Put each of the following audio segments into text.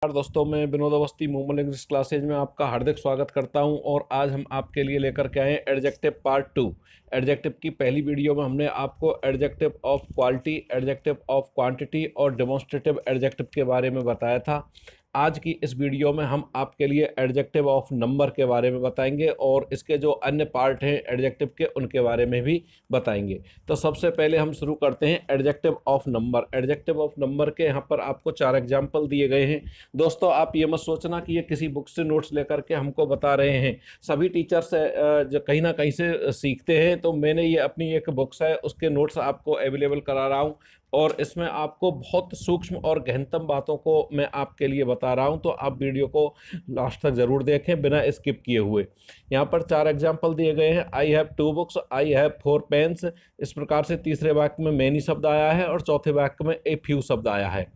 नमस्कार दोस्तों, मैं Vinod Awasthi movement English classes में आपका हार्दिक स्वागत करता हूं। और आज हम आपके लिए लेकर के आए हैं एडजेक्टिव पार्ट 2। एडजेक्टिव की पहली वीडियो में हमने आपको adjective of quality, adjective of quantity और डेमोन्स्ट्रेटिव एडजेक्टिव के बारे में बताया था। आज की इस वीडियो में हम आपके लिए एडजेक्टिव ऑफ नंबर के बारे में बताएंगे और इसके जो अन्य पार्ट हैं एडजेक्टिव के उनके बारे में भी बताएंगे। तो सबसे पहले हम शुरू करते हैं adjective of number. Adjective of number के यहाँ पर आपको 4 एग्जाम्पल दिए गए हैं। दोस्तों, आप ये मत सोचना कि ये किसी बुक से नोट्स लेकर के हमको बता रहे हैं। सभी टीचर्स जो कहीं ना कहीं से सीखते हैं, तो मैंने ये अपनी एक बुक्स है उसके नोट्स आपको अवेलेबल करा रहा हूँ और इसमें आपको बहुत सूक्ष्म और गहनतम बातों को मैं आपके लिए बता रहा हूं। तो आप वीडियो को लास्ट तक जरूर देखें बिना स्किप किए हुए। यहाँ पर 4 एग्जाम्पल दिए गए हैं। I have 2 books, I have 4 pens. इस प्रकार से तीसरे वाक्य में मैनी शब्द आया है और चौथे वाक्य में ए फ्यू शब्द आया है।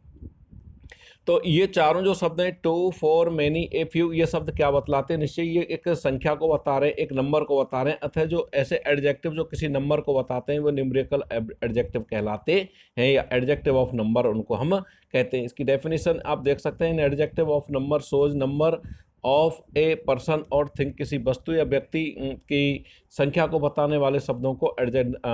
तो ये चारों जो शब्द हैं, two, four, many, a few, ये शब्द क्या बतलाते हैं? निश्चय ये एक संख्या को बता रहे हैं, एक नंबर को बता रहे हैं। अतः जो ऐसे एडजेक्टिव जो किसी नंबर को बताते हैं वो न्यूमेरिकल एडजेक्टिव कहलाते हैं या एडजेक्टिव ऑफ नंबर उनको हम कहते हैं। इसकी डेफिनेशन आप देख सकते हैं। Adjective of number shows number of a person और थिंग। किसी वस्तु या व्यक्ति की संख्या को बताने वाले शब्दों को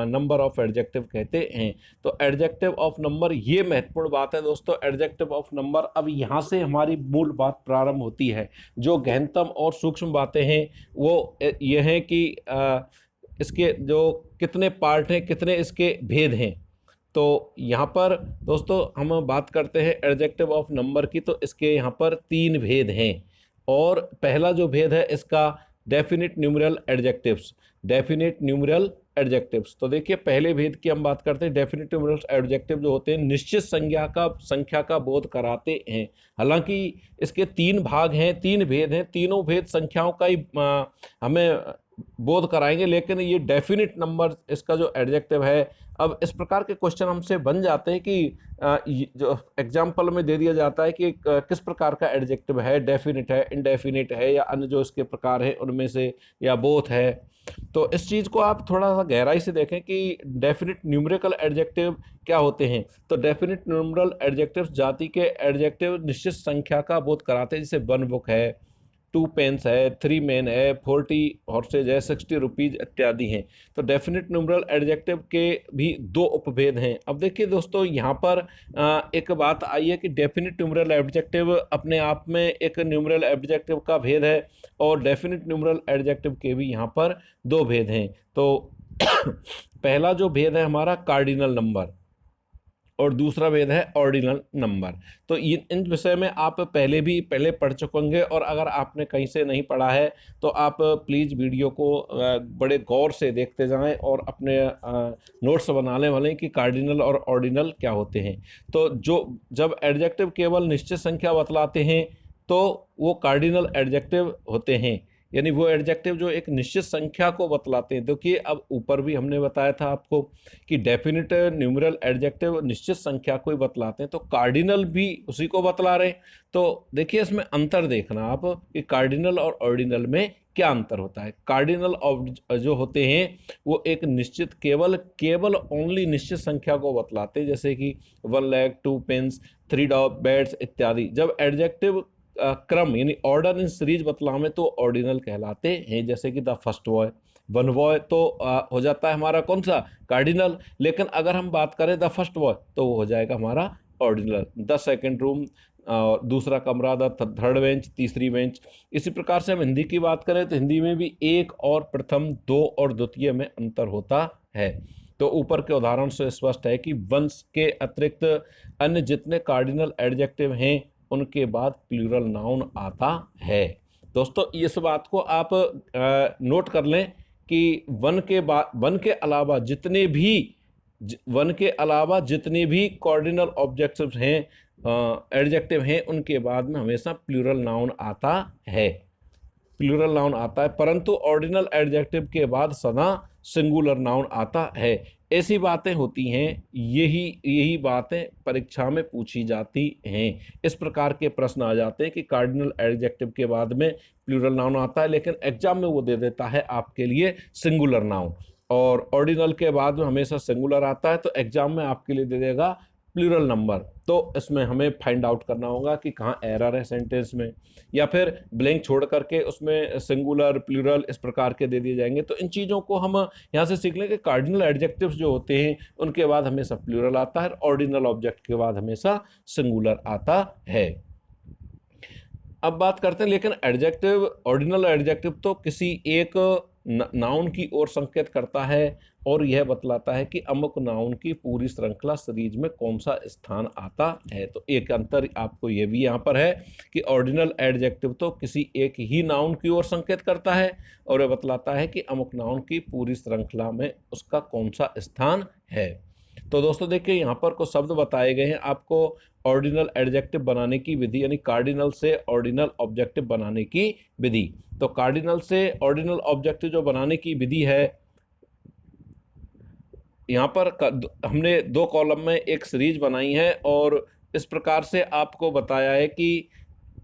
नंबर ऑफ एडजेक्टिव कहते हैं। तो एडजेक्टिव ऑफ नंबर, ये महत्वपूर्ण बात है दोस्तों। एडजेक्टिव ऑफ नंबर, अब यहाँ से हमारी मूल बात प्रारंभ होती है। जो गहनतम और सूक्ष्म बातें हैं वो ये हैं कि इसके जो कितने पार्ट हैं, कितने इसके भेद हैं। तो यहाँ पर दोस्तों हम बात करते हैं एडजेक्टिव ऑफ नंबर की, तो इसके यहाँ पर 3 भेद हैं। और पहला जो भेद है इसका definite numeral adjectives. Definite numeral adjectives, तो देखिए पहले भेद की हम बात करते हैं। डेफिनिट न्यूमेरल एडजेक्टिव जो होते हैं निश्चित संख्या का बोध कराते हैं। हालांकि इसके 3 भाग हैं, 3 भेद हैं, तीनों भेद संख्याओं का ही हमें बोध कराएंगे। लेकिन ये डेफिनिट नंबर इसका जो एडजेक्टिव है, अब इस प्रकार के क्वेश्चन हमसे बन जाते हैं कि जो एग्जाम्पल में दे दिया जाता है कि किस प्रकार का एडजेक्टिव है, डेफिनिट है, इनडेफिनिट है या अन्य जो इसके प्रकार हैं उनमें से, या बोथ है। तो इस चीज़ को आप थोड़ा सा गहराई से देखें कि डेफिनिट न्यूमेरिकल एडजेक्टिव क्या होते हैं। तो डेफिनिट न्यूमेरल एडजेक्टिव जाति के एडजेक्टिव निश्चित संख्या का बोध कराते हैं। जैसे 1 बुक है, 2 पेन्स है, 3 मैन है, 40 हॉर्सेज है, 60 रुपीज इत्यादि हैं। तो डेफिनिट न्यूमेरल एडजेक्टिव के भी 2 उपभेद हैं। अब देखिए दोस्तों, यहाँ पर एक बात आई है कि डेफिनिट न्यूमेरल एडजेक्टिव अपने आप में एक न्यूमेरल एडजेक्टिव का भेद है और डेफिनिट न्यूमेरल एडजेक्टिव के भी यहाँ पर 2 भेद हैं। तो पहला जो भेद है हमारा कार्डिनल नंबर और दूसरा भेद है ऑर्डिनल नंबर। तो इन विषय में आप पहले पढ़ चुके होंगे और अगर आपने कहीं से नहीं पढ़ा है तो आप प्लीज़ वीडियो को बड़े गौर से देखते जाएं और अपने नोट्स बनाने वाले कि कार्डिनल और ऑर्डिनल क्या होते हैं। तो जब एडजेक्टिव केवल निश्चित संख्या बतलाते हैं तो वो कार्डिनल एडजेक्टिव होते हैं, यानी वो एडजेक्टिव जो एक निश्चित संख्या को बतलाते हैं। देखिए, अब ऊपर भी हमने बताया था आपको कि डेफिनिट न्यूमेरल एडजेक्टिव निश्चित संख्या को ही बतलाते हैं, तो कार्डिनल भी उसी को बतला रहे हैं। तो देखिए इसमें अंतर देखना आप कि कार्डिनल और ऑर्डिनल में क्या अंतर होता है। कार्डिनल जो होते हैं वो एक निश्चित केवल ओनली निश्चित संख्या को बतलाते हैं, जैसे कि 1 लाख, 2 पेन्स, 3 बेड्स इत्यादि। जब एडजेक्टिव क्रम यानी ऑर्डर इन सीरीज बतलावे तो ऑर्डिनल कहलाते हैं। जैसे कि द फर्स्ट बॉय, 1 बॉय, तो हो जाता है हमारा कौन सा, कार्डिनल। लेकिन अगर हम बात करें द फर्स्ट बॉय तो वो हो जाएगा हमारा ऑर्डिनल। द सेकंड रूम, दूसरा कमरा, द थर्ड बेंच, तीसरी बेंच। इसी प्रकार से हम हिंदी की बात करें तो हिंदी में भी एक और प्रथम, 2 और द्वितीय में अंतर होता है। तो ऊपर के उदाहरण से स्पष्ट है कि वंश के अतिरिक्त अन्य जितने कार्डिनल एडजेक्टिव हैं उनके बाद प्लूरल नाउन आता है। दोस्तों, इस बात को आप नोट कर लें कि वन के अलावा जितने भी कार्डिनल ऑब्जेक्टिव्स हैं, एडजेक्टिव हैं, उनके बाद में हमेशा प्लूरल नाउन आता है। परंतु ऑर्डिनल एडजेक्टिव के बाद सदा सिंगुलर नाउन आता है। ऐसी बातें होती हैं, यही बातें परीक्षा में पूछी जाती हैं। इस प्रकार के प्रश्न आ जाते हैं कि कार्डिनल एडजेक्टिव के बाद में प्लूरल नाउन आता है, लेकिन एग्जाम में वो दे देता है आपके लिए सिंगुलर नाउन, और ऑर्डिनल के बाद में हमेशा सिंगुलर आता है तो एग्जाम में आपके लिए दे देगा प्लूरल नंबर, तो इसमें हमें फाइंड आउट करना होगा कि कहाँ एरर है सेंटेंस में, या फिर ब्लैंक छोड़ करके उसमें सिंगुलर प्लूरल इस प्रकार के दे दिए जाएंगे। तो इन चीज़ों को हम यहाँ से सीख लें कि कार्डिनल एडजेक्टिव्स जो होते हैं उनके बाद हमेशा प्लूरल आता है, ऑर्डिनल ऑब्जेक्ट के बाद हमेशा सिंगुलर आता है। अब बात करते हैं, लेकिन एडजेक्टिव, ऑर्डिनल एडजेक्टिव तो किसी एक नाउन की ओर संकेत करता है और यह बतलाता है कि अमुक नाउन की पूरी श्रृंखला सीरीज में कौन सा स्थान आता है। तो एक अंतर आपको यह भी यहाँ पर है कि ऑर्डिनल एडजेक्टिव तो किसी एक ही नाउन की ओर संकेत करता है और यह बतलाता है कि अमुक नाउन की पूरी श्रृंखला में उसका कौन सा स्थान है। तो दोस्तों देखिए, यहाँ पर कुछ शब्द बताए गए हैं आपको ऑर्डिनल एडजेक्टिव बनाने की विधि, यानी कार्डिनल से ऑर्डिनल ऑब्जेक्टिव बनाने की विधि। तो कार्डिनल से ऑर्डिनल ऑब्जेक्टिव जो बनाने की विधि है, यहाँ पर हमने 2 कॉलम में एक सीरीज बनाई है और इस प्रकार से आपको बताया है कि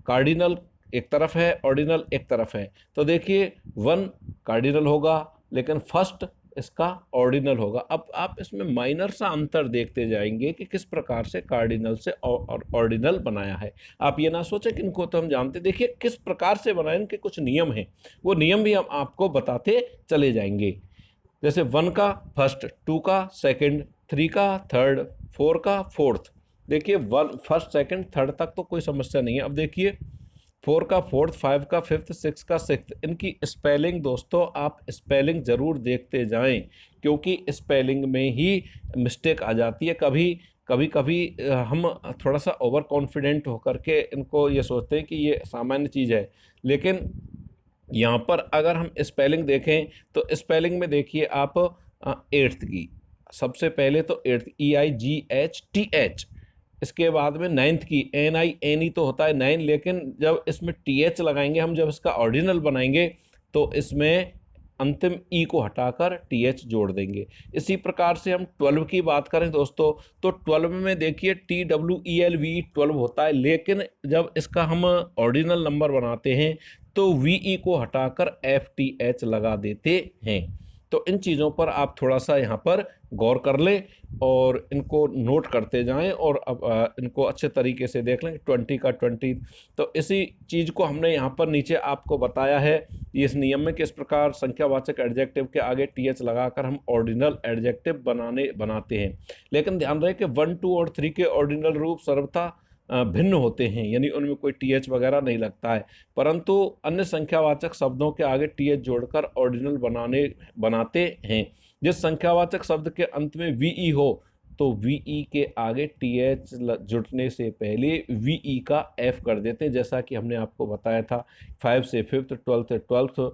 कार्डिनल एक तरफ है, ऑर्डिनल एक तरफ है। तो देखिए 1 कार्डिनल होगा लेकिन फर्स्ट इसका ऑर्डिनल होगा। अब आप इसमें माइनर सा अंतर देखते जाएंगे कि किस प्रकार से कार्डिनल से ऑर्डिनल बनाया है। आप ये ना सोचें कि इनको तो हम जानते, देखिए किस प्रकार से बनाए, इनके कुछ नियम हैं, वो नियम भी हम आपको बताते चले जाएंगे। जैसे 1 का फर्स्ट, 2 का सेकंड, 3 का थर्ड, 4 का फोर्थ। देखिए 1 फर्स्ट सेकंड थर्ड तक तो कोई समस्या नहीं है। अब देखिए 4 का फोर्थ, 5 का फिफ्थ, 6 का सिक्स्थ। इनकी स्पेलिंग दोस्तों आप स्पेलिंग ज़रूर देखते जाएं, क्योंकि स्पेलिंग में ही मिस्टेक आ जाती है। कभी कभी हम थोड़ा सा ओवर कॉन्फिडेंट होकर के इनको ये सोचते हैं कि ये सामान्य चीज़ है, लेकिन यहाँ पर अगर हम स्पेलिंग देखें तो स्पेलिंग में देखिए आप 8th की, सबसे पहले तो 8th EIGHTH, इसके बाद में 9th की NINE तो होता है 9, लेकिन जब इसमें TH लगाएंगे हम, जब इसका ऑर्डिनल बनाएंगे तो इसमें अंतिम ई को हटाकर TH जोड़ देंगे। इसी प्रकार से हम 12 की बात करें दोस्तों, तो 12 में देखिए TWELVE 12 होता है, लेकिन जब इसका हम ऑर्डिनल नंबर बनाते हैं तो VE को हटाकर FTH लगा देते हैं। तो इन चीज़ों पर आप थोड़ा सा यहाँ पर गौर कर लें और इनको नोट करते जाएं और अब इनको अच्छे तरीके से देख लें। 20 का 20, तो इसी चीज़ को हमने यहाँ पर नीचे आपको बताया है इस नियम में, किस प्रकार संख्यावाचक एडजेक्टिव के आगे TH लगाकर हम ऑर्डिनल एडजेक्टिव बनाते हैं। लेकिन ध्यान रहे कि 1, 2 और 3 के ऑर्डिनल रूप सर्वथा भिन्न होते हैं, यानी उनमें कोई TH वगैरह नहीं लगता है, परंतु अन्य संख्यावाचक शब्दों के आगे TH जोड़कर ऑर्डिनल बनाते हैं। जिस संख्यावाचक शब्द के अंत में VE हो तो VE के आगे TH जुड़ने से पहले VE का F कर देते हैं, जैसा कि हमने आपको बताया था 5 से 5th, 12 से 12th।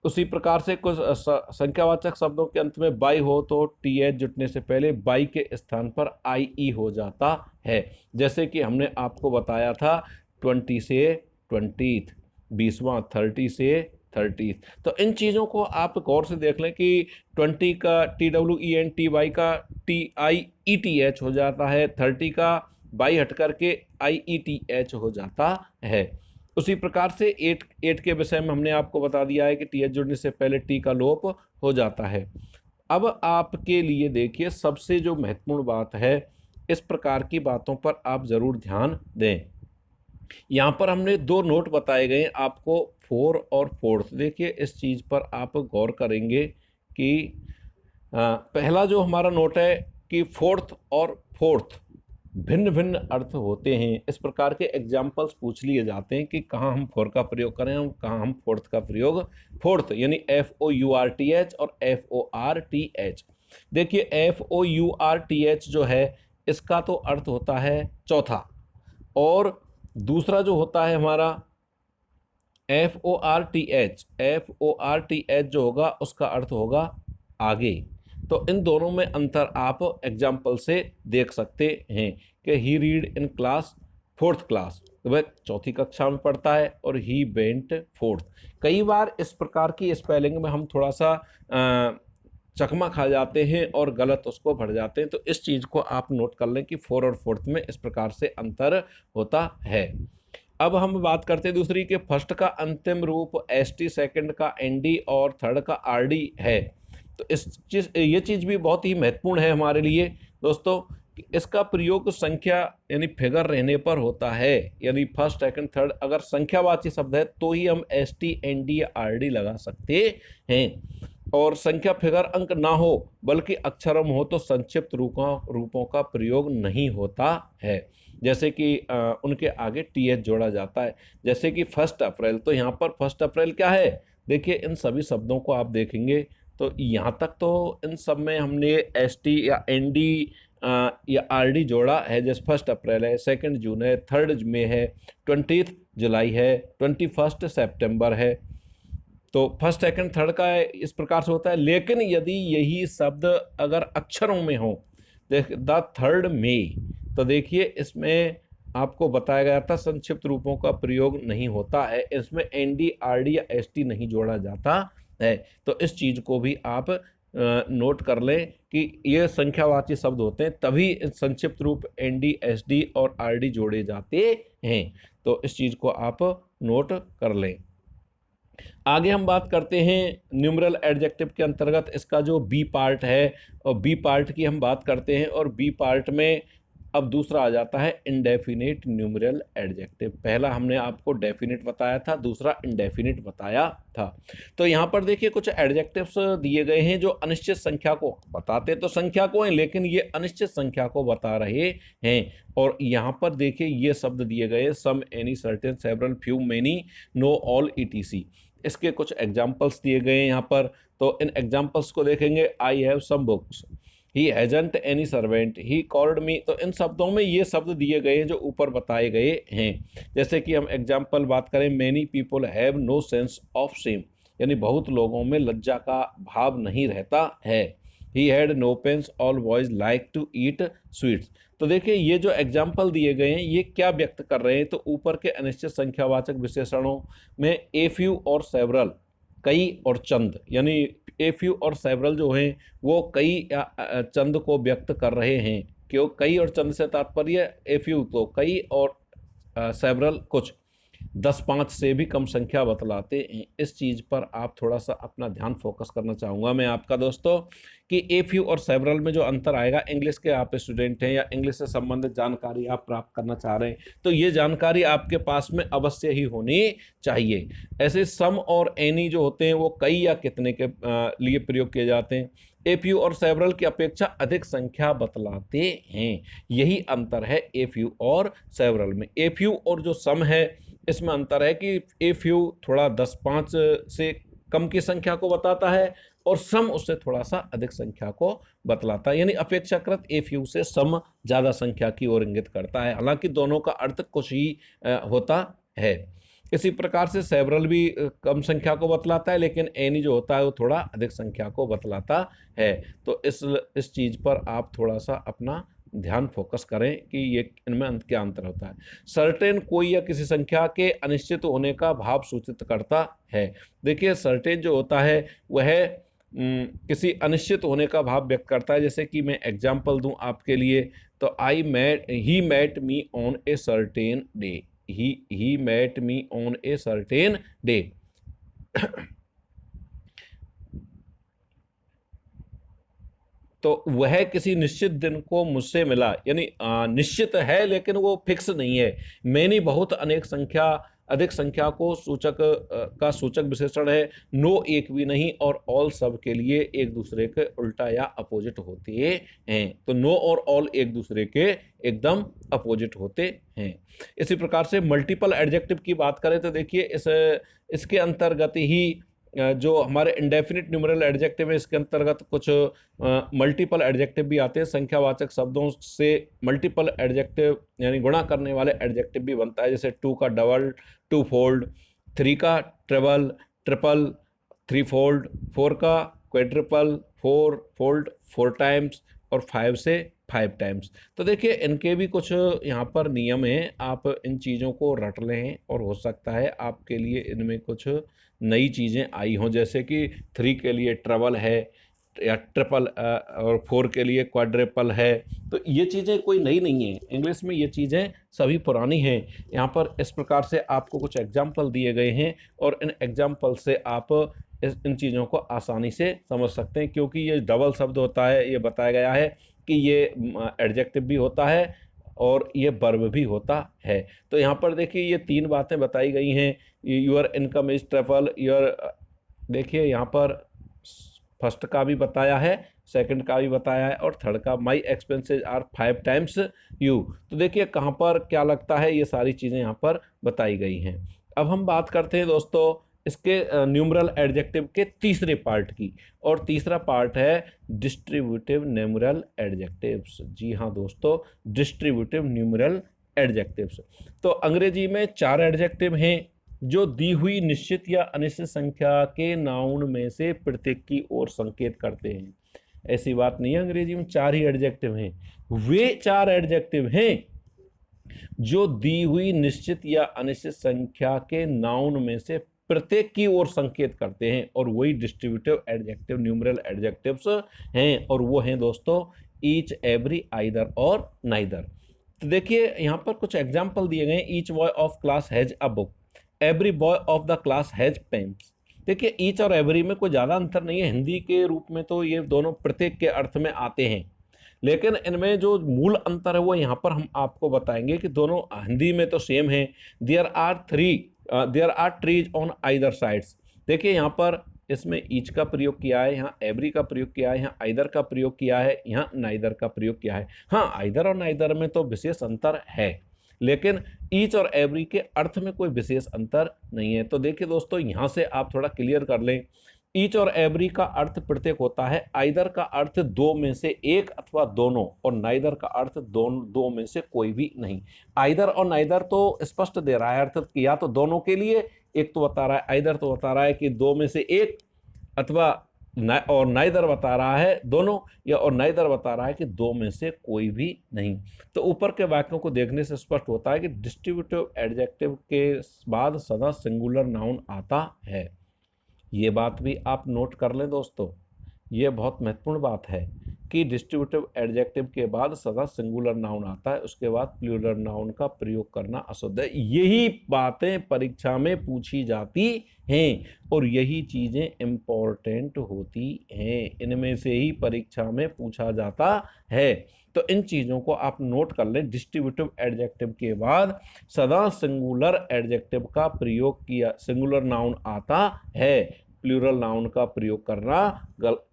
उसी प्रकार से कुछ संख्यावाचक शब्दों के अंत में बाई हो तो TH जुटने से पहले बाई के स्थान पर IE हो जाता है, जैसे कि हमने आपको बताया था 20 से 20th, 20वां 30 से 30th। तो इन चीज़ों को आप गौर से देख लें कि 20 का TWENTY का TIETH हो जाता है, 30 का बाई हट करके IETH हो जाता है। उसी प्रकार से 8 के विषय में हमने आपको बता दिया है कि TH जुड़ने से पहले T का लोप हो जाता है। अब आपके लिए देखिए सबसे जो महत्वपूर्ण बात है, इस प्रकार की बातों पर आप ज़रूर ध्यान दें। यहाँ पर हमने 2 नोट बताए गए आपको, 4 और 4th। देखिए इस चीज़ पर आप गौर करेंगे कि पहला जो हमारा नोट है कि 4th और 4th भिन्न भिन्न अर्थ होते हैं। इस प्रकार के एग्जाम्पल्स पूछ लिए जाते हैं कि कहाँ हम 4 का प्रयोग करें और कहाँ हम 4th का प्रयोग। 4th यानी FOURTH और FORTH। देखिए FOURTH जो है इसका तो अर्थ होता है चौथा, और दूसरा जो होता है हमारा FORTH जो होगा उसका अर्थ होगा आगे। तो इन दोनों में अंतर आप एग्जाम्पल से देख सकते हैं कि he read in class 4th class, तो वह 4th कक्षा में पढ़ता है, और ही वेंट 4th। कई बार इस प्रकार की स्पेलिंग में हम थोड़ा सा चकमा खा जाते हैं और गलत उसको भर जाते हैं, तो इस चीज़ को आप नोट कर लें कि 4 और 4th में इस प्रकार से अंतर होता है। अब हम बात करते हैं दूसरी के फर्स्ट का अंतिम रूप ST, सेकंड का ND और थर्ड का RD है। तो ये चीज़ भी बहुत ही महत्वपूर्ण है हमारे लिए दोस्तों कि इसका प्रयोग संख्या यानी फिगर रहने पर होता है, यानी फर्स्ट सेकंड थर्ड अगर संख्यावाची शब्द है तो ही हम ST ND या RD लगा सकते हैं। और संख्या फिगर अंक ना हो बल्कि अक्षरों में हो तो संक्षिप्त रूपों का प्रयोग नहीं होता है, जैसे कि उनके आगे TH जोड़ा जाता है, जैसे कि 1 अप्रैल। तो यहाँ पर 1 अप्रैल क्या है, देखिए इन सभी शब्दों को आप देखेंगे तो यहाँ तक तो इन सब में हमने ST या ND या RD जोड़ा है, जैसे 1 अप्रैल है, 2 जून है, 3 मई है, 20 जुलाई है, 21 सितंबर है। तो फर्स्ट सेकंड थर्ड का इस प्रकार से होता है। लेकिन यदि यही शब्द अगर अक्षरों में हो, द 3 मई, तो देखिए इसमें आपको बताया गया था संक्षिप्त रूपों का प्रयोग नहीं होता है, इसमें ND RD या ST नहीं जोड़ा जाता है। तो इस चीज़ को भी आप नोट कर लें कि ये संख्यावाची शब्द होते हैं तभी संक्षिप्त रूप ND SD और RD जोड़े जाते हैं। तो इस चीज़ को आप नोट कर लें। आगे हम बात करते हैं न्यूमरल एडजेक्टिव के अंतर्गत इसका जो बी पार्ट है, और बी पार्ट की हम बात करते हैं। और बी पार्ट में अब दूसरा आ जाता है इंडेफिनिट न्यूमरल एडजेक्टिव। पहला हमने आपको डेफिनिट बताया था, दूसरा इंडेफिनिट बताया था। तो यहाँ पर देखिए कुछ एडजेक्टिव्स दिए गए हैं जो अनिश्चित संख्या को बताते तो संख्या को हैं, लेकिन ये अनिश्चित संख्या को बता रहे हैं। और यहाँ पर देखिए ये शब्द दिए गए, some, any, certain, several, few, many, no, all, ETC। इसके कुछ एग्जाम्पल्स दिए गए हैं यहाँ पर। तो इन एग्जाम्पल्स को देखेंगे, I have some books, he hasn't any servant, he called me. तो इन शब्दों में ये शब्द दिए गए हैं जो ऊपर बताए गए हैं। जैसे कि हम एग्जाम्पल बात करें, many people have no sense of shame, यानी बहुत लोगों में लज्जा का भाव नहीं रहता है। He had no pens, all boys like to eat sweets. तो देखिए ये जो एग्जाम्पल दिए गए हैं ये क्या व्यक्त कर रहे हैं, तो ऊपर के अनिश्चित संख्यावाचक विशेषणों में ए फ्यू और सेवरल, कई और चंद, यानी ए फ्यू और सेवरल जो हैं वो कई या चंद को व्यक्त कर रहे हैं। क्यों, कई और चंद से तात्पर्य ए फ्यू तो कई और सेवरल कुछ, 10-5 से भी कम संख्या बतलाते हैं। इस चीज़ पर आप थोड़ा सा अपना ध्यान फोकस करना चाहूँगा मैं आपका दोस्तों, कि ए फ्यू और सेवरल में जो अंतर आएगा, इंग्लिश के आप स्टूडेंट हैं या इंग्लिश से संबंधित जानकारी आप प्राप्त करना चाह रहे हैं तो ये जानकारी आपके पास में अवश्य ही होनी चाहिए। ऐसे सम और एनी जो होते हैं वो कई या कितने के लिए प्रयोग किए जाते हैं। ए फ्यू और सेवरल की अपेक्षा अधिक संख्या बतलाते हैं, यही अंतर है ए फ्यू और सेवरल में। ए फ्यू और जो सम है इसमें अंतर है कि ए फ्यू थोड़ा 10-5 से कम की संख्या को बताता है और सम उससे थोड़ा सा अधिक संख्या को बतलाता है, यानी अपेक्षाकृत ए फ्यू से सम ज़्यादा संख्या की ओर इंगित करता है। हालांकि दोनों का अर्थ कुछ ही होता है। इसी प्रकार से सेवरल भी कम संख्या को बतलाता है, लेकिन एनी जो होता है वो थोड़ा अधिक संख्या को बतलाता है। तो इस चीज़ पर आप थोड़ा सा अपना ध्यान फोकस करें कि ये इनमें क्या अंतर होता है। सर्टेन कोई या किसी संख्या के अनिश्चित होने का भाव सूचित करता है। देखिए सर्टेन जो होता है वह किसी अनिश्चित होने का भाव व्यक्त करता है। जैसे कि मैं एग्जाम्पल दूं आपके लिए, तो he met me on a certain day, he met me on a certain day. तो वह किसी निश्चित दिन को मुझसे मिला, यानी निश्चित है लेकिन वो फिक्स नहीं है। मैनी बहुत अधिक संख्या को का सूचक विशेषण है। नो एक भी नहीं, और ऑल सब के लिए एक दूसरे के उल्टा या अपोजिट होते हैं। तो नो और ऑल एक दूसरे के एकदम अपोजिट होते हैं। इसी प्रकार से मल्टीपल एडजेक्टिव की बात करें तो देखिए इसके अंतर्गत ही जो हमारे इंडेफिनिट न्यूमरल एडजेक्टिव है इसके अंतर्गत कुछ मल्टीपल एडजेक्टिव भी आते हैं। संख्यावाचक शब्दों से मल्टीपल एडजेक्टिव यानी गुणा करने वाले एडजेक्टिव भी बनता है। जैसे 2 का डबल, 2 फोल्ड, 3 का ट्रिपल, ट्रिपल, 3 फोल्ड, 4 का क्वाड्रुपल, 4 फोल्ड, 4 टाइम्स, और 5 से 5 टाइम्स। तो देखिए इनके भी कुछ यहाँ पर नियम हैं, आप इन चीज़ों को रट लें और हो सकता है आपके लिए इनमें कुछ नई चीज़ें आई हों। जैसे कि 3 के लिए ट्रबल है या ट्रिपल, और 4 के लिए क्वाड्रुपल है। तो ये चीज़ें कोई नई नहीं है, इंग्लिश में ये चीज़ें सभी पुरानी हैं। यहाँ पर इस प्रकार से आपको कुछ एग्जाम्पल दिए गए हैं और इन एग्जाम्पल से आप इन चीज़ों को आसानी से समझ सकते हैं, क्योंकि ये डबल शब्द होता है, ये बताया गया है कि ये एडजेक्टिव भी होता है और ये वर्ब भी होता है। तो यहाँ पर देखिए ये 3 बातें बताई गई हैं। Your income is triple, your, देखिए यहाँ पर फर्स्ट का भी बताया है, सेकंड का भी बताया है और थर्ड का माई एक्सपेंसेस आर 5 टाइम्स यू। तो देखिए कहाँ पर क्या लगता है, ये सारी चीज़ें यहाँ पर बताई गई हैं। अब हम बात करते हैं दोस्तों इसके न्यूमरल एडजेक्टिव के तीसरे पार्ट की, और तीसरा पार्ट है डिस्ट्रीब्यूटिव न्यूमरल एडजेक्टिव्स। जी हाँ दोस्तों, डिस्ट्रीब्यूटिव न्यूमरल एडजेक्टिव्स। तो अंग्रेजी में 4 एडजेक्टिव हैं जो दी हुई निश्चित या अनिश्चित संख्या के नाउन में से प्रत्येक की ओर संकेत करते हैं। ऐसी बात नहीं है, अंग्रेजी में 4 ही एडजेक्टिव हैं। वे 4 एडजेक्टिव हैं जो दी हुई निश्चित या अनिश्चित संख्या के नाउन में से प्रत्येक की ओर संकेत करते हैं, और वही डिस्ट्रीब्यूटिव एडजेक्टिव न्यूमरल एडजेक्टिव्स हैं, और वो हैं दोस्तों ईच, एवरी, आइदर और नाइदर। तो देखिए यहाँ पर कुछ एग्जाम्पल दिए गए। Each boy of class has a book, every boy of the class has pens. देखिए ईच और एवरी में कोई ज़्यादा अंतर नहीं है, हिंदी के रूप में तो ये दोनों प्रत्येक के अर्थ में आते हैं, लेकिन इनमें जो मूल अंतर है वो यहाँ पर हम आपको बताएंगे कि दोनों हिंदी में तो सेम है। There are trees on either sides. देखिए यहाँ पर इसमें ईच का प्रयोग किया है, यहाँ एवरी का प्रयोग किया है, यहाँ आइदर का प्रयोग किया है, यहाँ नाइदर का प्रयोग किया है। हाँ, आइदर और नाइदर में तो विशेष अंतर है, लेकिन ईच और एवरी के अर्थ में कोई विशेष अंतर नहीं है। तो देखिए दोस्तों यहाँ से आप थोड़ा क्लियर कर लें। ईच और एवरी का अर्थ प्रत्येक होता है, आइदर का अर्थ दो में से एक अथवा दोनों, और नाइदर का अर्थ दो में से कोई भी नहीं। आइदर और नाइदर तो स्पष्ट दे रहा है अर्थ, या तो दोनों के लिए, एक तो बता रहा है आइदर तो बता रहा है कि दो में से एक, अथवा और नाइदर बता रहा है दोनों, या और नाइदर बता रहा है कि दो में से कोई भी नहीं। तो ऊपर के वाक्यों को देखने से स्पष्ट होता है कि डिस्ट्रीब्यूटिव एडजेक्टिव के बाद सदा सिंगुलर नाउन आता है। ये बात भी आप नोट कर लें दोस्तों, ये बहुत महत्वपूर्ण बात है कि डिस्ट्रीब्यूटिव एडजेक्टिव के बाद सदा सिंगुलर नाउन आता है, उसके बाद प्लूरल नाउन का प्रयोग करना अशुद्ध है। यही बातें परीक्षा में पूछी जाती हैं और यही चीज़ें इम्पोर्टेंट होती हैं, इनमें से ही परीक्षा में पूछा जाता है। तो इन चीज़ों को आप नोट कर लें। डिस्ट्रीब्यूटिव एडजेक्टिव के बाद सदा सिंगुलर एडजेक्टिव का प्रयोग किया, सिंगुलर नाउन आता है, प्लूरल नाउन का प्रयोग करना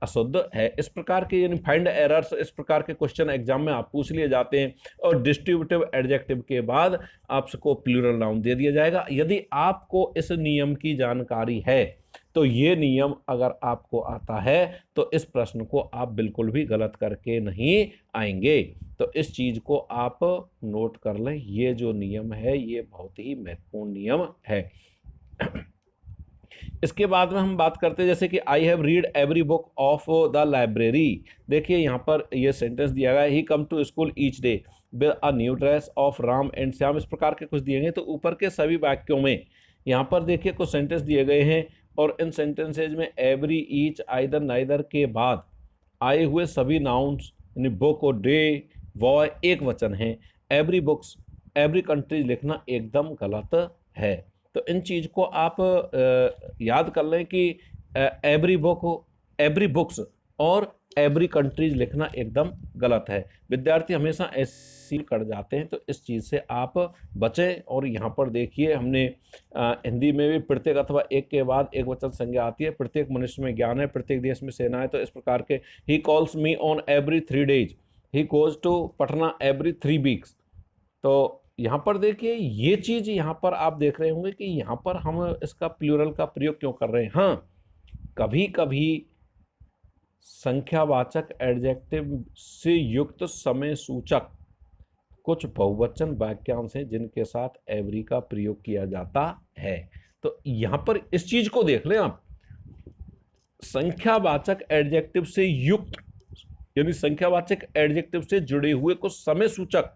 अशुद्ध है। इस प्रकार के यानी फाइंड एरर्स, इस प्रकार के क्वेश्चन एग्जाम में आप पूछ लिए जाते हैं, और डिस्ट्रीब्यूटिव एडजेक्टिव के बाद आपको प्लूरल नाउन दे दिया जाएगा। यदि आपको इस नियम की जानकारी है तो ये नियम अगर आपको आता है तो इस प्रश्न को आप बिल्कुल भी गलत करके नहीं आएंगे। तो इस चीज को आप नोट कर लें, ये जो नियम है ये बहुत ही महत्वपूर्ण नियम है। इसके बाद में हम बात करते हैं जैसे कि I have read every book of the library. देखिए यहाँ पर ये सेंटेंस दिया गया है, he come to school each day with a new dress of Ram and Shyam. इस प्रकार के कुछ दिए गए। तो ऊपर के सभी वाक्यों में यहाँ पर देखिए कुछ सेंटेंस दिए गए हैं, और इन सेंटेंसेज में एवरी, ईच, आइदर, नाइदर के बाद आए हुए सभी नाउन्स यानी बुक और डे, बॉय एक वचन है। एवरी बुक्स, एवरी कंट्री लिखना एकदम गलत है। तो इन चीज़ को आप याद कर लें कि एवरी बुक, एवरी बुक्स और एवरी कंट्रीज लिखना एकदम गलत है। विद्यार्थी हमेशा ऐसी कर जाते हैं, तो इस चीज़ से आप बचें। और यहाँ पर देखिए हमने हिंदी में भी प्रत्येक अथवा एक के बाद एक वचन संज्ञा आती है। प्रत्येक मनुष्य में ज्ञान है, प्रत्येक देश में सेना है। तो इस प्रकार के he calls me on every 3 days, he goes to Patna every 3 weeks। तो यहाँ पर देखिए ये चीज़ यहाँ पर आप देख रहे होंगे कि यहाँ पर हम इसका प्लूरल का प्रयोग क्यों कर रहे हैं। हाँ, कभी कभी संख्यावाचक एडजेक्टिव से युक्त समय सूचक कुछ बहुवचन वाक्यांश हैं जिनके साथ एवरी का प्रयोग किया जाता है। तो यहाँ पर इस चीज को देख लें आप, संख्यावाचक एडजेक्टिव से युक्त यानी संख्यावाचक एडजेक्टिव से जुड़े हुए कुछ समय सूचक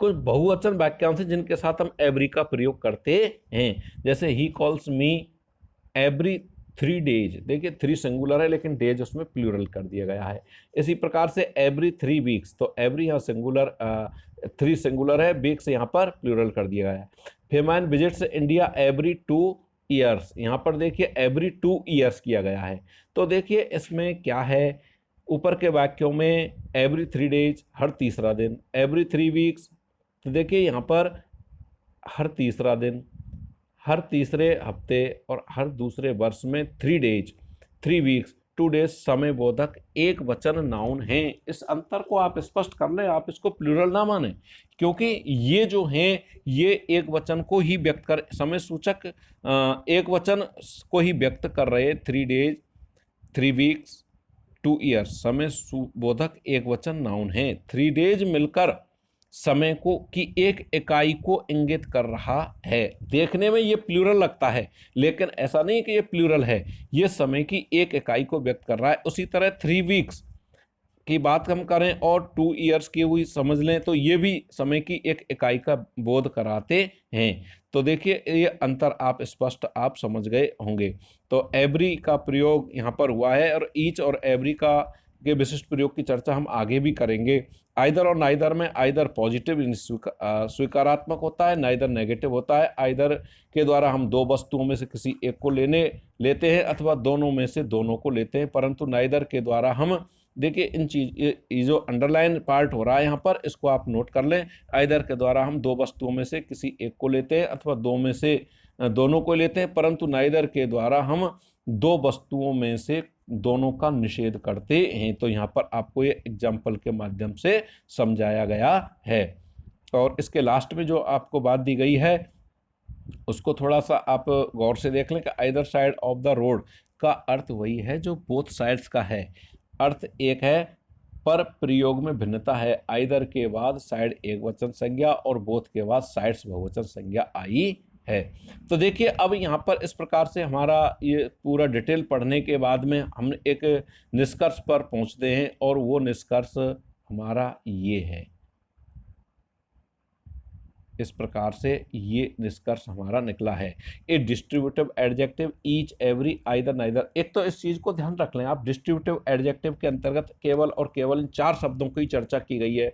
कुछ बहुवचन वाक्यांश हैं जिनके साथ हम एवरी का प्रयोग करते हैं। जैसे ही कॉल्स मी एवरी 3 days, देखिए 3 सिंगुलर है लेकिन डेज उसमें प्लूरल कर दिया गया है। इसी प्रकार से एवरी 3 weeks, तो एवरी यहाँ सिंगुलर, 3 सिंगुलर है, वीक्स यहाँ पर प्लूरल कर दिया गया है। फेमैन विजिट्स इंडिया एवरी 2 ईयर्स, यहाँ पर देखिए एवरी 2 ईयर्स किया गया है। तो देखिए इसमें क्या है, ऊपर के वाक्यों में एवरी 3 डेज हर तीसरा दिन, एवरी 3 वीक्स, तो देखिए यहाँ पर हर तीसरा दिन, हर तीसरे हफ्ते और हर दूसरे वर्ष में 3 डेज, 3 वीक्स, 2 डेज समय बोधक एक वचन नाउन हैं। इस अंतर को आप स्पष्ट कर लें, आप इसको प्लूरल ना माने, क्योंकि ये जो हैं ये एक वचन को ही व्यक्त कर, समय सूचक एक वचन को ही व्यक्त कर रहे। 3 डेज, 3 वीक्स, 2 ईयर्स समय बोधक एक वचन नाउन है। 3 डेज मिलकर समय को की एक इकाई को इंगित कर रहा है। देखने में ये प्लूरल लगता है, लेकिन ऐसा नहीं कि ये प्लूरल है, ये समय की एक इकाई को व्यक्त कर रहा है। उसी तरह 3 वीक्स की बात हम करें और 2 ईयर्स की हुई समझ लें तो ये भी समय की एक इकाई का बोध कराते हैं। तो देखिए ये अंतर आप स्पष्ट आप समझ गए होंगे। तो एवरी का प्रयोग यहाँ पर हुआ है, और ईच और एवरी का के विशिष्ट प्रयोग की चर्चा हम आगे भी करेंगे। आइदर और नाइदर में आइदर पॉजिटिव स्वीकारात्मक होता है, नाइदर नेगेटिव होता है। आइदर के द्वारा हम दो वस्तुओं में से किसी एक को लेते हैं अथवा दोनों में से दोनों को लेते हैं, परंतु नाइदर के द्वारा हम, देखिए इन चीज ये जो अंडरलाइन पार्ट हो रहा है यहाँ पर, इसको आप नोट कर लें। आइदर के द्वारा हम दो वस्तुओं में से किसी एक को लेते हैं अथवा दो में से दोनों को लेते हैं, परंतु नाइदर के द्वारा हम दो वस्तुओं में से दोनों का निषेध करते हैं। तो यहाँ पर आपको ये एग्जाम्पल के माध्यम से समझाया गया है। और इसके लास्ट में जो आपको बात दी गई है उसको थोड़ा सा आप गौर से देख लें कि either side of the road का अर्थ वही है जो बोथ साइड्स का है। अर्थ एक है पर प्रयोग में भिन्नता है। आइदर के बाद साइड एक वचन संज्ञा और बोथ के बाद साइड्स बहुवचन संज्ञा आई है। तो देखिए अब यहाँ पर इस प्रकार से हमारा ये पूरा डिटेल पढ़ने के बाद में हम एक निष्कर्ष पर पहुँचते हैं, और वो निष्कर्ष हमारा ये है। इस प्रकार से ये निष्कर्ष हमारा निकला है। A distributive adjective each every either neither. एक तो इस चीज को ध्यान रख लें आप, डिस्ट्रीब्यूटिव एडजेक्टिव के अंतर्गत केवल और केवल इन 4 शब्दों की चर्चा की गई है।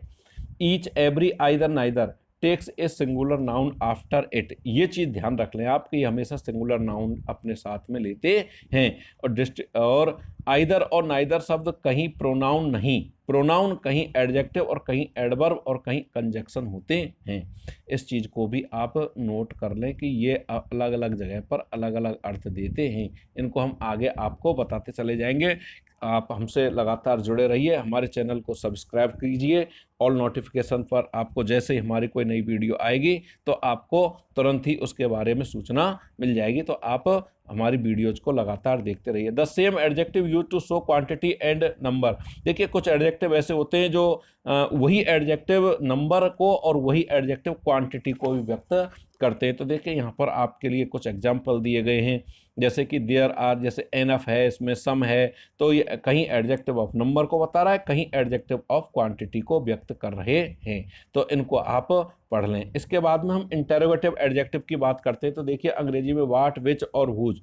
Each every either neither takes a singular noun after it. ये चीज ध्यान रख लें आप कि हमेशा सिंगुलर नाउन अपने साथ में लेते हैं। और आइदर और नाइदर शब्द कहीं प्रोनाउन नहीं, प्रोनाउन कहीं एडजेक्टिव और कहीं एडवर्ब और कहीं कंजक्शन होते हैं। इस चीज को भी आप नोट कर लें कि ये अलग अलग जगह पर अलग अलग अर्थ देते हैं। इनको हम आगे आपको बताते चले जाएंगे। आप हमसे लगातार जुड़े रहिए, हमारे चैनल को सब्सक्राइब कीजिए। ऑल नोटिफिकेशन पर आपको जैसे ही हमारी कोई नई वीडियो आएगी तो आपको तुरंत ही उसके बारे में सूचना मिल जाएगी। तो आप हमारी वीडियोज को लगातार देखते रहिए। The same adjective use to show quantity and number. देखिए कुछ एडजेक्टिव ऐसे होते हैं जो वही एडजेक्टिव नंबर को और वही एडजेक्टिव क्वांटिटी को भी व्यक्त करते हैं। तो देखिए यहाँ पर आपके लिए कुछ एग्जाम्पल दिए गए हैं, जैसे कि देयर आर, जैसे एनफ है, इसमें सम है, तो ये कहीं एडजेक्टिव ऑफ नंबर को बता रहा है, कहीं एडजेक्टिव ऑफ क्वांटिटी को व्यक्त कर रहे हैं। तो इनको आप पढ़ लें। इसके बाद में हम इंटेरोगेटिव एडजेक्टिव की बात करते हैं। तो देखिए अंग्रेजी में व्हाट, विच और हुज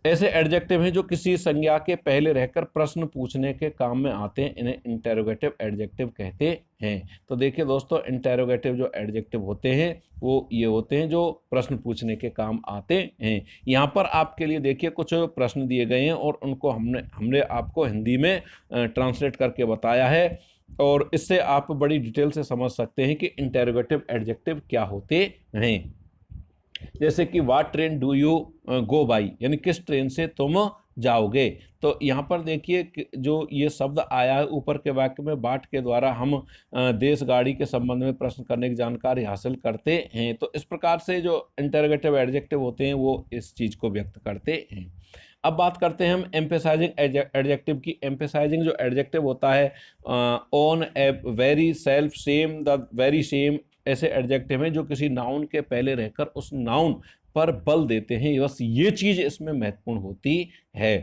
ऐसे एडजेक्टिव हैं जो किसी संज्ञा के पहले रहकर प्रश्न पूछने के काम में आते हैं, इन्हें इंटेरोगेटिव एडजेक्टिव कहते हैं। तो देखिए दोस्तों, इंटेरोगेटिव जो एडजेक्टिव होते हैं वो ये होते हैं जो प्रश्न पूछने के काम आते हैं। यहाँ पर आपके लिए देखिए कुछ प्रश्न दिए गए हैं और उनको हमने आपको हिंदी में ट्रांसलेट करके बताया है, और इससे आप बड़ी डिटेल से समझ सकते हैं कि इंटेरोगेटिव एडजेक्टिव क्या होते हैं। जैसे कि what train do you go by, यानी किस ट्रेन से तुम जाओगे। तो यहाँ पर देखिए जो ये शब्द आया है ऊपर के वाक्य में, बाट के द्वारा हम देश गाड़ी के संबंध में प्रश्न करने की जानकारी हासिल करते हैं। तो इस प्रकार से जो इंटरोगेटिव एडजेक्टिव होते हैं वो इस चीज़ को व्यक्त करते हैं। अब बात करते हैं हम एम्फेसाइजिंग एडजेक्टिव की। एम्फेसाइजिंग जो एडजेक्टिव होता है, on, very, self, same, the very same, ऐसे एडजेक्टिव हैं जो किसी नाउन के पहले रहकर उस नाउन पर बल देते हैं। बस ये चीज़ इसमें महत्वपूर्ण होती है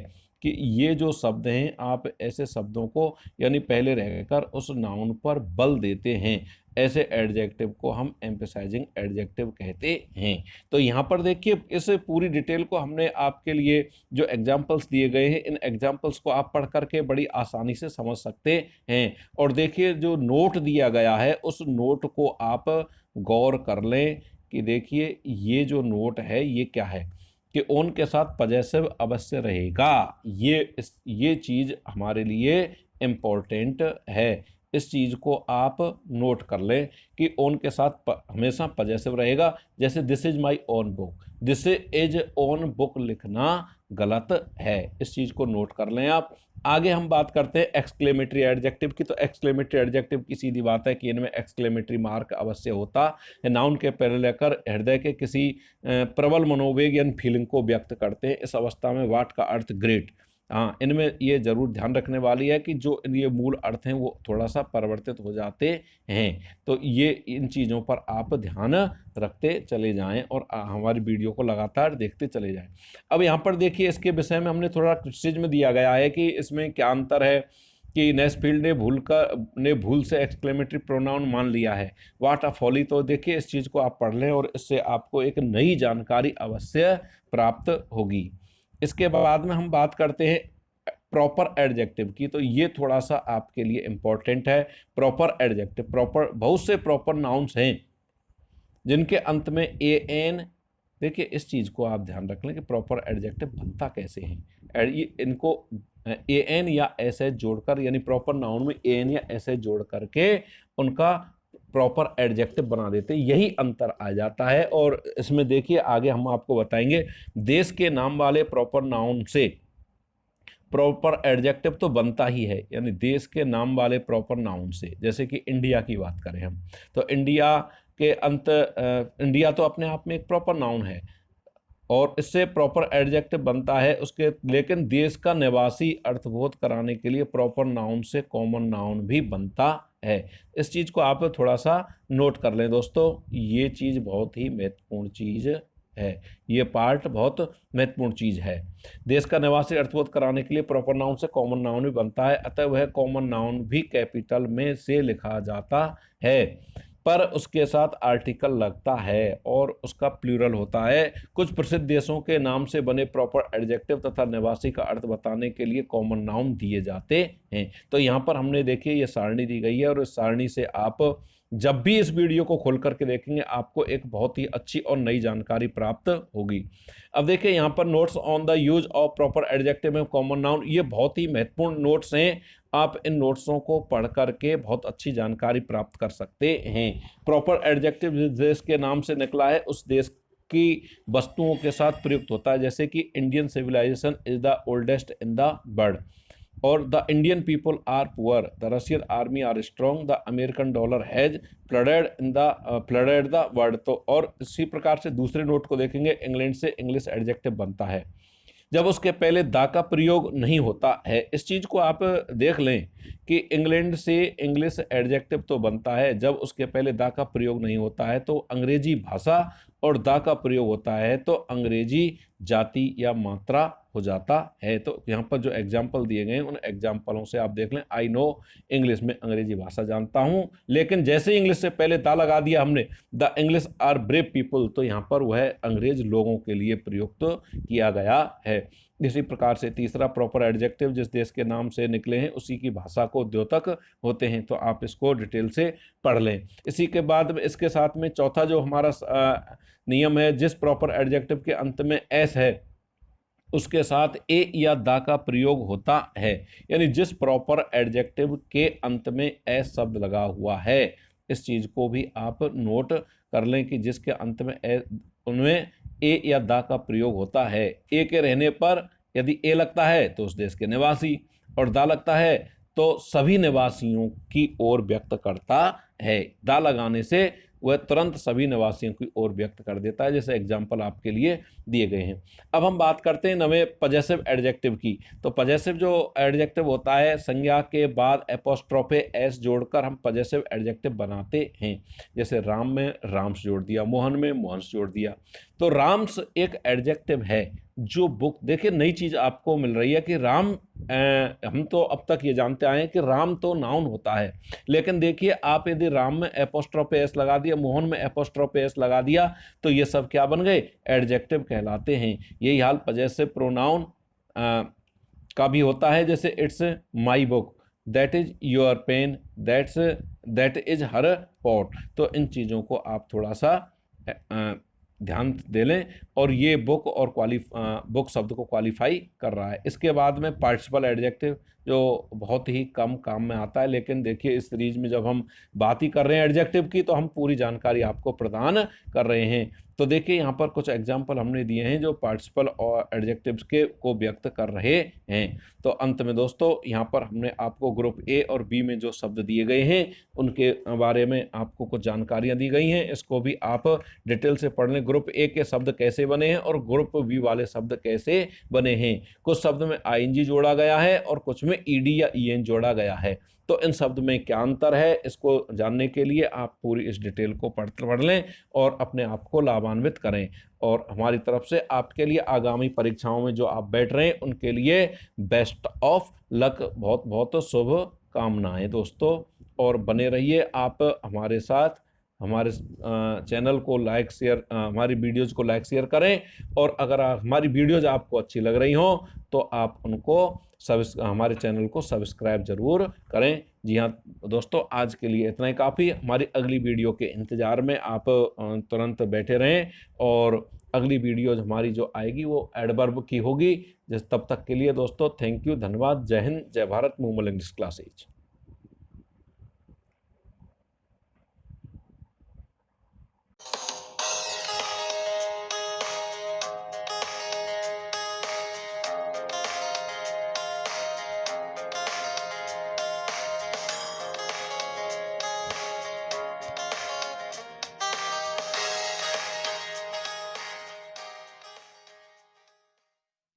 कि ये जो शब्द हैं आप ऐसे शब्दों को यानी पहले रहकर उस नाउन पर बल देते हैं, ऐसे एडजेक्टिव को हम एम्फेसाइजिंग एडजेक्टिव कहते हैं। तो यहाँ पर देखिए इस पूरी डिटेल को हमने आपके लिए जो एग्जाम्पल्स दिए गए हैं, इन एग्जाम्पल्स को आप पढ़ करके बड़ी आसानी से समझ सकते हैं। और देखिए जो नोट दिया गया है उस नोट को आप गौर कर लें कि देखिए ये जो नोट है ये क्या है कि ओन के साथ पजेसिव अवश्य रहेगा। ये चीज़ हमारे लिए इम्पोर्टेंट है। इस चीज़ को आप नोट कर लें कि ओन के साथ हमेशा पजेसिव रहेगा। जैसे this is my own book, this is own book लिखना गलत है। इस चीज़ को नोट कर लें आप। आगे हम बात करते हैं एक्सक्लेमेटरी एडजेक्टिव की। तो एक्सक्लेमेटरी एडजेक्टिव की सीधी बात है कि इनमें एक्सक्लेमेटरी मार्क अवश्य होता है। नाउन के पहले लेकर हृदय के किसी प्रबल मनोवेग या फीलिंग को व्यक्त करते हैं। इस अवस्था में वाट का अर्थ ग्रेट। हाँ, इनमें ये जरूर ध्यान रखने वाली है कि जो ये मूल अर्थ हैं वो थोड़ा सा परिवर्तित हो जाते हैं। तो ये इन चीज़ों पर आप ध्यान रखते चले जाएं और हमारी वीडियो को लगातार देखते चले जाएं। अब यहाँ पर देखिए इसके विषय में हमने थोड़ा क्विज़ में दिया गया है कि इसमें क्या अंतर है कि नेस्फील्ड ने भूल से एक्सक्लेमेटरी प्रोनाउन मान लिया है। वाट अ फॉली। तो देखिए इस चीज़ को आप पढ़ लें और इससे आपको एक नई जानकारी अवश्य प्राप्त होगी। इसके बाद में हम बात करते हैं प्रॉपर एडजेक्टिव की। तो ये थोड़ा सा आपके लिए इंपॉर्टेंट है। प्रॉपर एडजेक्टिव, बहुत से प्रॉपर नाउन्स हैं जिनके अंत में एन, देखिए इस चीज़ को आप ध्यान रख लें कि प्रॉपर एडजेक्टिव बनता कैसे है। इनको एन या एस एच जोड़कर, यानी प्रॉपर नाउन में एन या एस एच जोड़ करके उनका प्रॉपर एडजेक्टिव बना देते हैं। यही अंतर आ जाता है। और इसमें देखिए आगे हम आपको बताएंगे देश के नाम वाले प्रॉपर नाउन से प्रॉपर एडजेक्टिव तो बनता ही है, यानी देश के नाम वाले प्रॉपर नाउन से। जैसे कि इंडिया की बात करें हम, तो इंडिया के इंडिया तो अपने आप में एक प्रॉपर नाउन है और इससे प्रॉपर एडजेक्टिव बनता है उसके। लेकिन देश का निवासी अर्थबोध कराने के लिए प्रॉपर नाउन से कॉमन नाउन भी बनता है। इस चीज़ को आप थोड़ा सा नोट कर लें दोस्तों। ये चीज़ बहुत ही महत्वपूर्ण चीज़ है, ये पार्ट बहुत महत्वपूर्ण चीज़ है। देश का निवासी अर्थबोध कराने के लिए प्रॉपर नाउन से कॉमन नाउन भी बनता है, अतः वह कॉमन नाउन भी कैपिटल में से लिखा जाता है पर उसके साथ आर्टिकल लगता है और उसका प्लूरल होता है। कुछ प्रसिद्ध देशों के नाम से बने प्रॉपर एडजेक्टिव तथा निवासी का अर्थ बताने के लिए कॉमन नाउन दिए जाते हैं। तो यहाँ पर हमने देखिए ये सारणी दी गई है और इस सारणी से आप जब भी इस वीडियो को खोल करके देखेंगे आपको एक बहुत ही अच्छी और नई जानकारी प्राप्त होगी। अब देखिए यहाँ पर notes on the use of proper adjective and common noun, ये बहुत ही महत्वपूर्ण नोट्स हैं। आप इन नोट्सों को पढ़ करके बहुत अच्छी जानकारी प्राप्त कर सकते हैं। प्रॉपर एडजेक्टिव जिस देश के नाम से निकला है उस देश की वस्तुओं के साथ प्रयुक्त होता है। जैसे कि Indian civilization is the oldest in the world, और the Indian people are poor, the Russian army are strong, the American dollar has flooded the world. तो और इसी प्रकार से दूसरे नोट को देखेंगे, इंग्लैंड से इंग्लिश एडजेक्टिव बनता है जब उसके पहले दा का प्रयोग नहीं होता है। इस चीज़ को आप देख लें कि इंग्लैंड से इंग्लिश एडजेक्टिव तो बनता है जब उसके पहले दा का प्रयोग नहीं होता है। तो अंग्रेजी भाषा और दा का प्रयोग होता है तो अंग्रेजी जाति या मात्रा हो जाता है। तो यहाँ पर जो एग्जाम्पल दिए गए हैं उन एग्जाम्पलों से आप देख लें। आई नो इंग्लिश, में अंग्रेजी भाषा जानता हूँ, लेकिन जैसे ही इंग्लिश से पहले दा लगा दिया हमने, the English are brave people, तो यहाँ पर वह अंग्रेज लोगों के लिए प्रयुक्त किया गया है। इसी प्रकार से तीसरा प्रॉपर एडजेक्टिव जिस देश के नाम से निकले हैं उसी की भाषा को द्योतक होते हैं। तो आप इसको डिटेल से पढ़ लें। इसी के बाद में इसके साथ में चौथा जो हमारा नियम है, जिस प्रॉपर एडजेक्टिव के अंत में एस है उसके साथ ए या दा का प्रयोग होता है। यानी जिस प्रॉपर एडजेक्टिव के अंत में एस शब्द लगा हुआ है, इस चीज़ को भी आप नोट कर लें कि जिसके अंत में उनमें ए या दा का प्रयोग होता है। ए के रहने पर यदि ए लगता है तो उस देश के निवासी, और दा लगता है तो सभी निवासियों की ओर व्यक्त करता है। दा लगाने से वह तुरंत सभी निवासियों की ओर व्यक्त कर देता है, जैसे एग्जाम्पल आपके लिए दिए गए हैं। अब हम बात करते हैं नवे पजेसिव एडजेक्टिव की। तो पजेसिव जो एडजेक्टिव होता है, संज्ञा के बाद एपोस्ट्रोफे एस जोड़कर हम पजेसिव एडजेक्टिव बनाते हैं। जैसे राम में राम्स जोड़ दिया, मोहन में मोहन्स जोड़ दिया। तो राम्स एक एडजेक्टिव है जो बुक, देखिए नई चीज़ आपको मिल रही है कि राम, हम तो अब तक ये जानते आए हैं कि राम तो नाउन होता है, लेकिन देखिए आप यदि राम में एपोस्ट्रोफे एस लगा दिया, मोहन में एपोस्ट्रोफे एस लगा दिया, तो ये सब क्या बन गए, एडजेक्टिव कहलाते हैं। यही हाल पजेसिव प्रोनाउन का भी होता है। जैसे it's my book, that is your pen, that is her pot. तो इन चीज़ों को आप थोड़ा सा ध्यान दे लें। और ये बुक और बुक शब्द को क्वालिफाई कर रहा है। इसके बाद में पार्टिसिपल एडजेक्टिव जो बहुत ही कम काम में आता है, लेकिन देखिए इस सीरीज में जब हम बात ही कर रहे हैं एडजेक्टिव की तो हम पूरी जानकारी आपको प्रदान कर रहे हैं। तो देखिए यहाँ पर कुछ एग्जाम्पल हमने दिए हैं जो पार्टिसिपल और एडजेक्टिव्स के को व्यक्त कर रहे हैं। तो अंत में दोस्तों यहाँ पर हमने आपको ग्रुप ए और बी में जो शब्द दिए गए हैं उनके बारे में आपको कुछ जानकारियाँ दी गई हैं। इसको भी आप डिटेल से पढ़ लें। ग्रुप ए के शब्द कैसे बने हैं और ग्रुप बी वाले शब्द कैसे बने हैं। कुछ शब्द में आईएनजी जोड़ा गया है और कुछ में ईडी या ईएन जोड़ा गया है। तो इन शब्द में क्या अंतर है, इसको जानने के लिए आप पूरी इस डिटेल को पढ़ लें और अपने आप को लाभान्वित करें। और हमारी तरफ से आपके लिए आगामी परीक्षाओं में जो आप बैठ रहे हैं उनके लिए बेस्ट ऑफ लक, बहुत बहुत शुभ कामनाएं दोस्तों। और बने रहिए आप हमारे साथ। हमारे चैनल को लाइक शेयर, हमारी वीडियोज़ को लाइक शेयर करें। और अगर हमारी वीडियोज़ आपको अच्छी लग रही हों तो आप उनको हमारे चैनल को सब्सक्राइब जरूर करें। जी हाँ दोस्तों, आज के लिए इतना ही काफ़ी। हमारी अगली वीडियो के इंतज़ार में आप तुरंत बैठे रहें। और अगली वीडियो हमारी जो आएगी वो एडवर्ब की होगी। तब तक के लिए दोस्तों थैंक यू, धन्यवाद, जय हिंद, जय भारत। Moomal English classes.